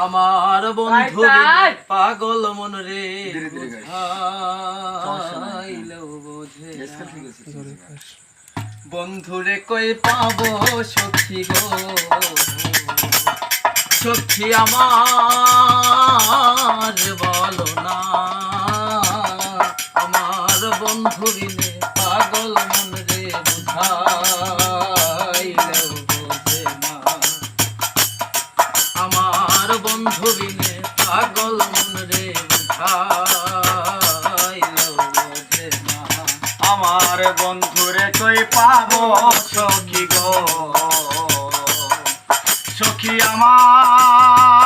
আমার বন্ধু পাগল মন রে বন্ধুরে কই পাবো সখী গো সখী আমার বলো না আমার বন্ধু বিনে পাগল মন রে বুঝাইলেও বোঝে না আমার বন্ধু বিনে পাগল মন রে বুঝাইলেও বোঝে না আমার বন্ধুরে কই পাবো সখী গো সখী আমার